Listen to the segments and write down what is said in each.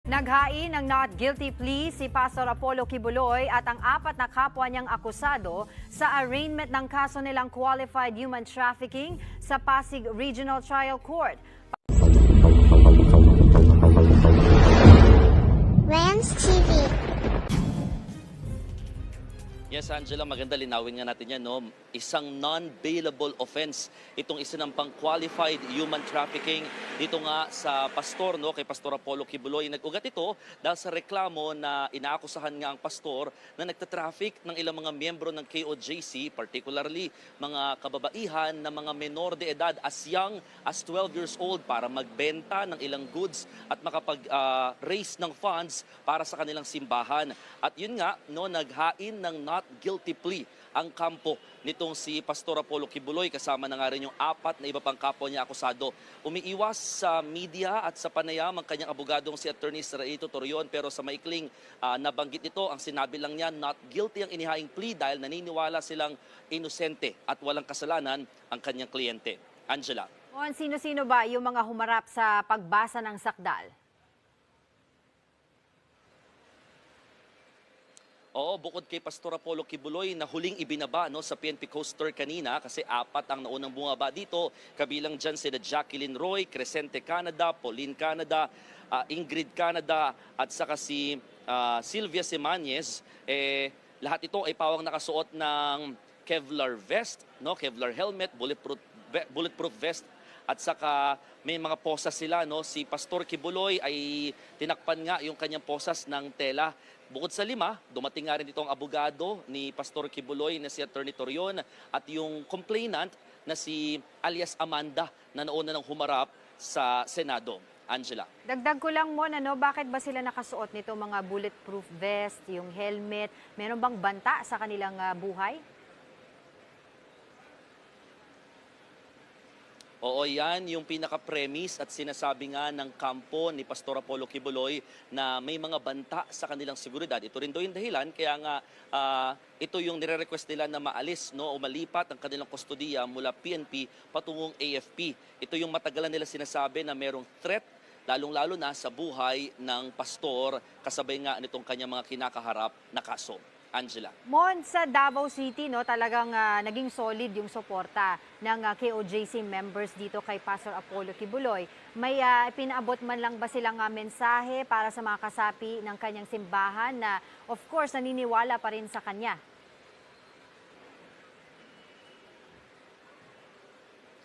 Naghain ng not guilty plea si Pastor Apollo Kibuloy at ang apat na kapwa niyang akusado sa arraignment ng kaso nilang qualified human trafficking sa Pasig Regional Trial Court. Rams TV. Yes, Angela, maganda linawin nga natin yan, no? Isang non-bailable offense itong isinampang qualified human trafficking dito nga sa pastor, no? Kay Pastor Apollo Kibuloy. Nag-ugat ito dahil sa reklamo na inaakusahan nga ang pastor na nagtatraffic ng ilang mga miyembro ng KOJC, particularly mga kababaihan na mga menor de edad as young as 12 years old para magbenta ng ilang goods at makapag-raise ng funds para sa kanilang simbahan. At yun nga, no, naghain ng not guilty plea ang kampo nitong si Pastor Apollo Kibuloy, kasama na nga rin yung apat na iba pang kapwa niya akusado. Umiiwas sa media at sa panayam ang kanyang abogadong si Attorney Saraito Torion, pero sa maikling nabanggit nito, ang sinabi lang niya not guilty ang inihaing plea dahil naniniwala silang inosente at walang kasalanan ang kanyang kliyente. Angela. Sino-sino ba yung mga humarap sa pagbasa ng sakdal? Oo, bukod kay Pastor Apollo Kibuloy na huling ibinaba, no, sa PNP Coaster kanina kasi apat ang naunang bumaba dito. Kabilang dyan sina Jacqueline Roy, Crescente Canada, Pauline Canada, Ingrid Canada at saka si Sylvia Simanes. Lahat ito ay pawang nakasuot ng Kevlar vest, no, Kevlar helmet, bulletproof vest. At saka may mga posas sila, no? Si Pastor Kibuloy ay tinakpan nga yung kanyang posas ng tela. Bukod sa 5, dumating nga rin dito ang abogado ni Pastor Kibuloy na si Attorney Torion at yung complainant na si alias Amanda na nauna nang humarap sa Senado. Angela. Dagdag ko lang mo, bakit ba sila nakasuot nito mga bulletproof vest, yung helmet? Meron bang banta sa kanilang buhay? Oo, yan yung pinaka-premise at sinasabi nga ng kampo ni Pastor Apollo Kibuloy na may mga banta sa kanilang seguridad. Ito rin daw yung dahilan, kaya nga ito yung nire-request nila na maalis, no, o malipat ang kanilang kustodiya mula PNP patungong AFP. Ito yung matagalan nila sinasabi na merong threat, lalong-lalo na sa buhay ng pastor kasabay nga nitong kanyang mga kinakaharap na kaso. Angela. Mon, sa Davao City, talagang naging solid yung suporta ng KOJC members dito kay Pastor Apollo Kibuloy. May pinaabot man lang ba silang mensahe para sa mga kasapi ng kanyang simbahan na of course naniniwala pa rin sa kanya?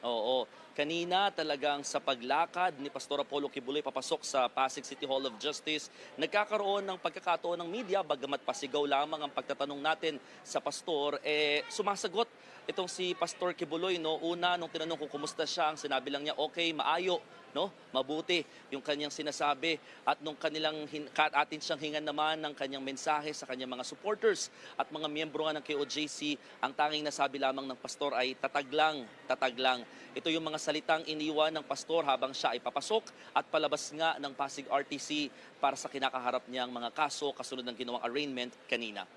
Oo. Kanina talagang sa paglakad ni Pastor Apollo Kibuloy papasok sa Pasig City Hall of Justice, nagkakaroon ng pagkakataon ng media, bagamat pasigaw lamang ang pagtatanong natin sa pastor, sumasagot itong si Pastor Kibuloy, no. Una, nung tinanong kung kumusta siya, ang sinabi lang niya, okay, maayo, no, mabuti yung kanyang sinasabi. At nung atin siyang hingan naman ng kanyang mensahe sa kanyang mga supporters at mga miyembro nga ng KOJC, ang tanging nasabi lamang ng pastor ay tatag lang, tatag lang. Ito yung mga salitang iniwan ng pastor habang siya ay papasok at palabas nga ng Pasig RTC para sa kinakaharap niyang mga kaso kasunod ng ginawang arraignment kanina.